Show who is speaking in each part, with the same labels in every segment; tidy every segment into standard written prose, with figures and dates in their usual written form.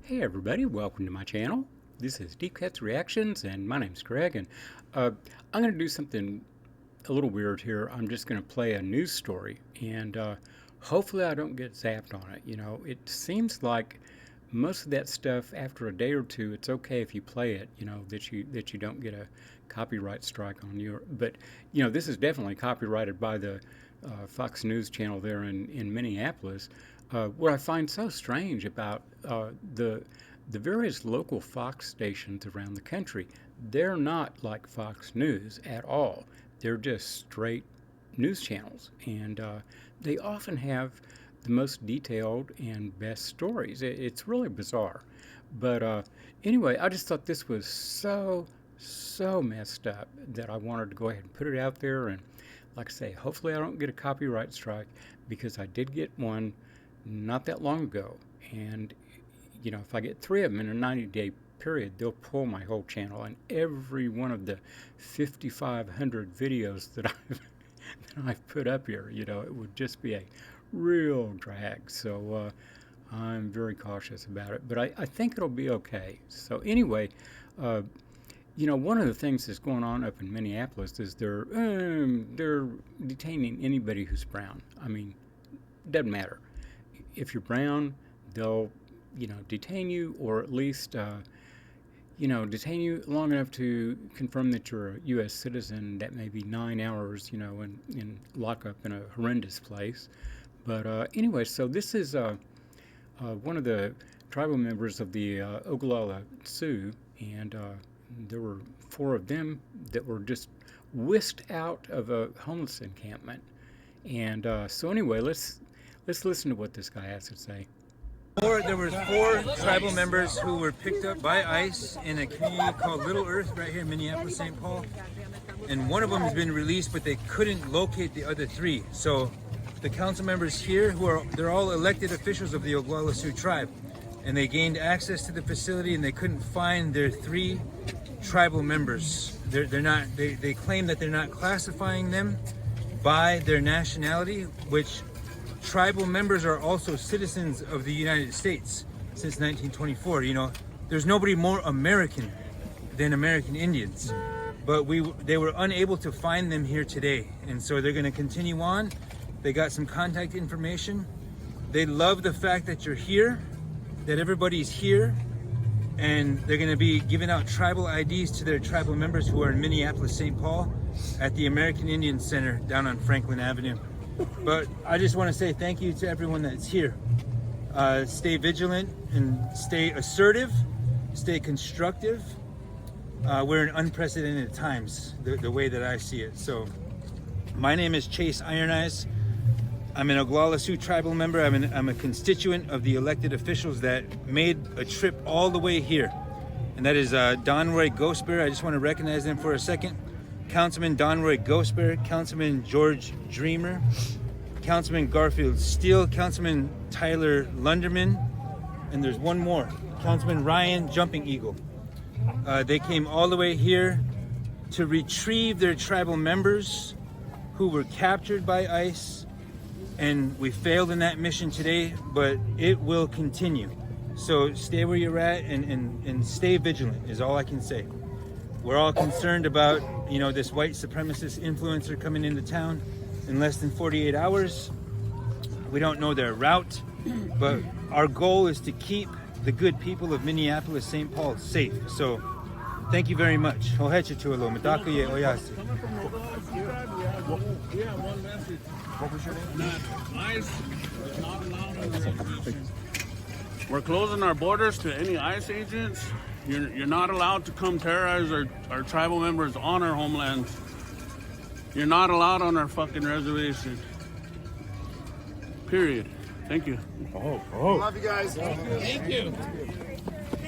Speaker 1: Hey everybody, welcome to my channel. This is Deep Cuts Reactions and my name's Greg, and I'm going to do something a little weird here. I'm just going to play a news story and hopefully I don't get zapped on it. You know, it seems like most of that stuff after a day or two, it's okay if you play it, you know, that you don't get a copyright strike on you. But, you know, this is definitely copyrighted by the Fox News channel there in Minneapolis. What I find so strange about the various local Fox stations around the country, they're not like Fox News at all. They're just straight news channels, and they often have the most detailed and best stories. It's really bizarre. But anyway, I just thought this was so messed up that I wanted to go ahead and put it out there. And like I say, hopefully I don't get a copyright strike, because I did get one not that long ago. And you know, if I get 3 of them in a 90-day period, they'll pull my whole channel and every one of the 5,500 videos that I've put up here. You know, it would just be a real drag. So I'm very cautious about it, but I think it'll be okay. So anyway, you know, one of the things that's going on up in Minneapolis is they're detaining anybody who's brown. I mean, doesn't matter. If you're brown, they'll, you know, detain you, or at least, you know, detain you long enough to confirm that you're a U.S. citizen. That may be 9 hours, you know, in lockup in a horrendous place. But anyway, so this is one of the tribal members of the Oglala Sioux, and there were 4 of them that were just whisked out of a homeless encampment. And so anyway, let's listen to what this guy has to say.
Speaker 2: There were 4 tribal members who were picked up by ICE in a community called Little Earth right here in Minneapolis-St. Paul. And one of them has been released, but they couldn't locate the other 3. So the council members here, they're all elected officials of the Oglala Sioux Tribe, and they gained access to the facility and they couldn't find their 3 tribal members. They claim that they're not classifying them by their nationality, which tribal members are also citizens of the United States since 1924. You know, there's nobody more American than American Indians, but they were unable to find them here today, and so they're going to continue on. They got some contact information. They love the fact that you're here, that everybody's here, and they're going to be giving out tribal IDs to their tribal members who are in Minneapolis-St. Paul at the American Indian Center down on Franklin Avenue. But I just want to say thank you to everyone that's here. Stay vigilant and stay assertive, stay constructive. We're in unprecedented times, the way that I see it. So my name is Chase Iron Eyes. I'm an Oglala Sioux Tribal member. I'm a constituent of the elected officials that made a trip all the way here. And that is Donroy Ghostbear. I just want to recognize them for a second. Councilman Donroy Ghostbear, Councilman George Dreamer, Councilman Garfield Steele, Councilman Tyler Lunderman, and there's one more, Councilman Ryan Jumping Eagle. They came all the way here to retrieve their tribal members who were captured by ICE, and we failed in that mission today, but it will continue. So stay where you're at and stay vigilant is all I can say. We're all concerned about, you know, this white supremacist influencer coming into town in less than 48 hours. We don't know their route, but our goal is to keep the good people of Minneapolis-St. Paul safe. So thank you very much.
Speaker 3: We're closing our borders to any ICE agents. You're not allowed to come terrorize our tribal members on our homeland. You're not allowed on our fucking reservation. Period. Thank you.
Speaker 4: Love you guys.
Speaker 5: Thank you.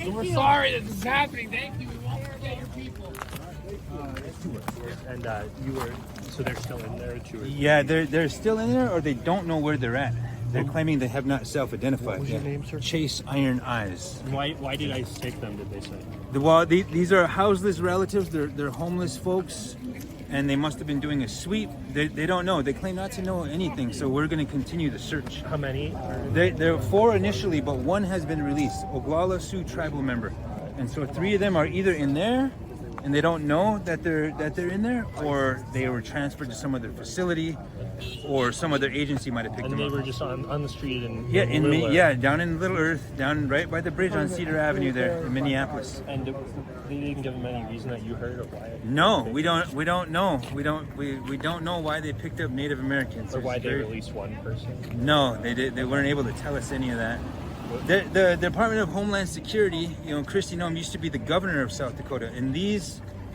Speaker 5: So we're sorry that this is happening. Thank you. We won't forget your people.
Speaker 6: And you were, so they're still in there too?
Speaker 2: Yeah, they're still in there, or they don't know where they're at. They're claiming they have not self-identified.
Speaker 6: What was your name, sir?
Speaker 2: Chase Iron Eyes.
Speaker 6: And why did ICE take them, did they say?
Speaker 2: Well, these are houseless relatives. They're homeless folks. and they must have been doing a sweep. They don't know. They claim not to know anything, so we're going to continue the search.
Speaker 6: How many?
Speaker 2: There were 4 initially, but 1 has been released. Oglala Sioux Tribal member, and so 3 of them are either in there, and they don't know that they're in there, or they were transferred to some other facility, or some other agency might have picked
Speaker 6: And
Speaker 2: them
Speaker 6: they
Speaker 2: up.
Speaker 6: were just on the street in
Speaker 2: Yeah,
Speaker 6: Little
Speaker 2: down in Little Earth, down right by the bridge on Cedar Avenue there in Minneapolis.
Speaker 6: And they didn't give them any reason that you heard or why?
Speaker 2: No, we don't know. We don't know why they picked up Native Americans.
Speaker 6: Or why
Speaker 2: It's
Speaker 6: they
Speaker 2: very-
Speaker 6: released one person?
Speaker 2: No, they weren't able to tell us any of that. The Department of Homeland Security, Kristi Noem used to be the governor of South Dakota, and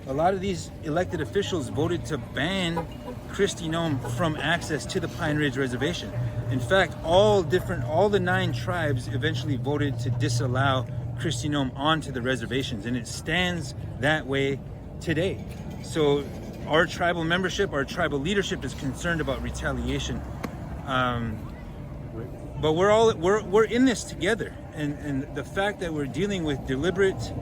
Speaker 2: a lot of these elected officials voted to ban Kristi Noem from access to the Pine Ridge Reservation. In fact, all the 9 tribes eventually voted to disallow Kristi Noem onto the reservations, and it stands that way today. So our tribal membership, our tribal leadership is concerned about retaliation. But we're in this together, and the fact that we're dealing with deliberate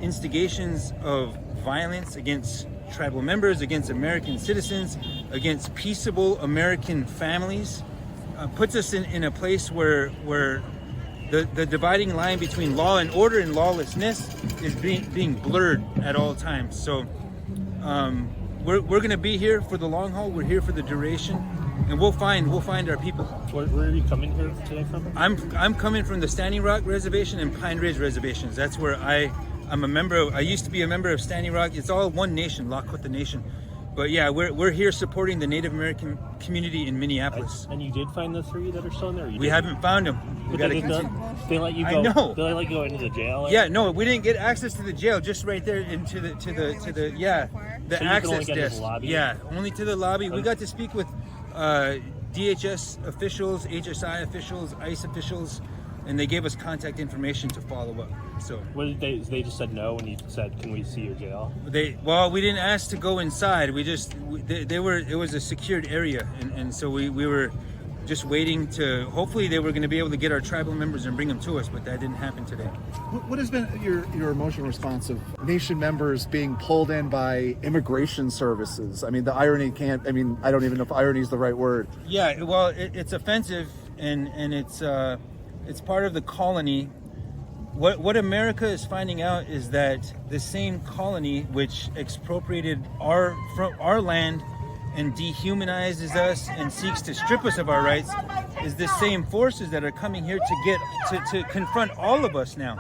Speaker 2: instigations of violence against tribal members, against American citizens, against peaceable American families, puts us in a place where the dividing line between law and order and lawlessness is being blurred at all times. So we're going to be here for the long haul. We're here for the duration, and we'll find our people.
Speaker 6: Where are you coming here today from?
Speaker 2: I'm coming from the Standing Rock Reservation and Pine Ridge Reservations. That's where I'm a member of. I used to be a member of Standing Rock. It's all one nation, Lakota Nation. But yeah, we're here supporting the Native American community in Minneapolis.
Speaker 6: And you did find the 3 that are still in there?
Speaker 2: We haven't found them. We
Speaker 6: But
Speaker 2: got to
Speaker 6: they did
Speaker 2: continue.
Speaker 6: not. They let you
Speaker 2: I
Speaker 6: go.
Speaker 2: know.
Speaker 6: They let you go into the jail.
Speaker 2: Yeah, no, we didn't get access to the jail. Just right there into the
Speaker 6: So you can
Speaker 2: access
Speaker 6: only get to the
Speaker 2: desk.
Speaker 6: lobby?
Speaker 2: Yeah, only to the lobby. We got to speak with DHS officials, HSI officials, ICE officials, and they gave us contact information to follow up. So
Speaker 6: What did they just said no, and you said, "Can we see your jail?"
Speaker 2: we didn't ask to go inside. It was a secured area, and so we were just waiting to. Hopefully, they were going to be able to get our tribal members and bring them to us, but that didn't happen today.
Speaker 4: What has been your emotional response of nation members being pulled in by immigration services? I mean, the irony can't. I mean, I don't even know if irony is the right word.
Speaker 2: Yeah, well, it's offensive, and it's part of the colony. What America is finding out is that the same colony which expropriated our land and dehumanizes us and seeks to strip us of our rights is the same forces that are coming here to confront all of us now.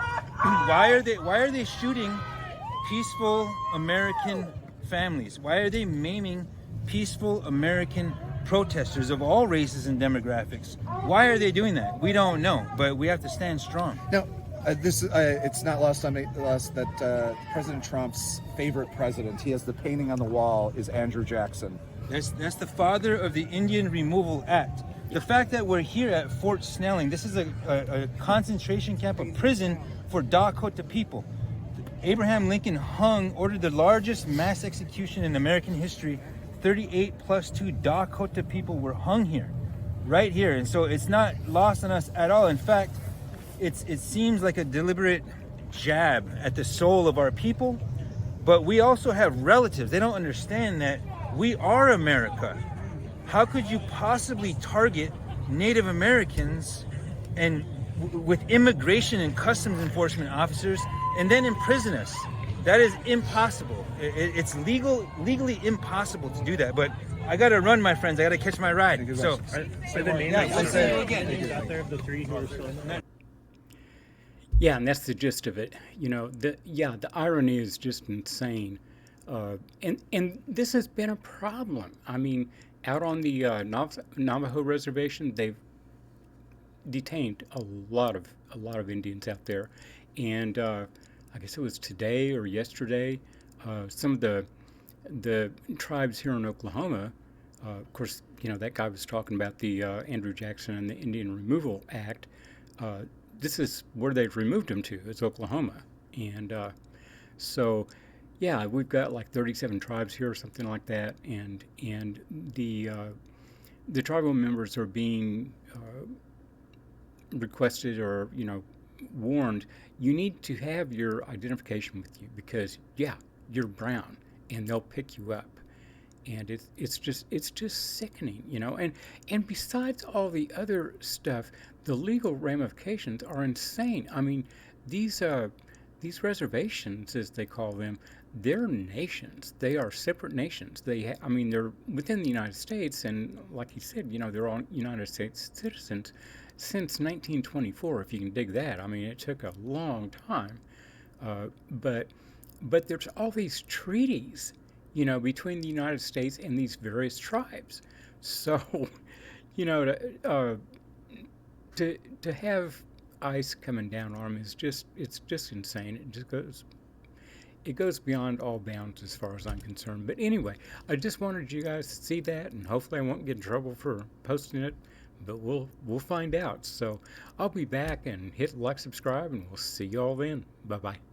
Speaker 2: Why are they shooting peaceful American families? Why are they maiming peaceful American protesters of all races and demographics? Why are they doing that? We don't know, but we have to stand strong.
Speaker 4: Now, it's not lost on us that President Trump's favorite president, he has the painting on the wall, is Andrew Jackson.
Speaker 2: That's the father of the Indian Removal Act. The fact that we're here at Fort Snelling, this is a concentration camp, a prison for Dakota people. Abraham Lincoln ordered the largest mass execution in American history. 38 plus 2 Dakota people were hung here, right here. And so it's not lost on us at all. In fact, it seems like a deliberate jab at the soul of our people, but we also have relatives. They don't understand that we are America. How could you possibly target Native Americans and with immigration and customs enforcement officers and then imprison us? That is impossible. It's legally impossible to do that. But I gotta run, my friends. I gotta catch my ride. So,
Speaker 6: Say the name.
Speaker 2: yeah, I'll see you again.
Speaker 6: Out there of the 3 who are still in there.
Speaker 1: Yeah, and that's the gist of it. The irony is just insane. And this has been a problem. I mean, out on the Navajo reservation, they've detained a lot of Indians out there, and I guess it was today or yesterday. Some of the tribes here in Oklahoma, of course, that guy was talking about the Andrew Jackson and the Indian Removal Act. This is where they've removed them to. It's Oklahoma, and so. Yeah, we've got like 37 tribes here or something like that, and the tribal members are being requested or warned. You need to have your identification with you because you're brown, and they'll pick you up. and it's just sickening, you know. And besides all the other stuff, the legal ramifications are insane. I mean, these uh these reservations, as they call them, they're nations. They are separate nations. I mean, they're within the United States, and like he said, you know, they're all United States citizens since 1924. If you can dig that, I mean, it took a long time. But there's all these treaties, you know, between the United States and these various tribes. So, you know, to have ice coming down on them is just insane. It goes beyond all bounds as far as I'm concerned. But anyway, I just wanted you guys to see that, and hopefully I won't get in trouble for posting it. But we'll find out. So I'll be back, and hit like, subscribe, and we'll see you all then. Bye bye.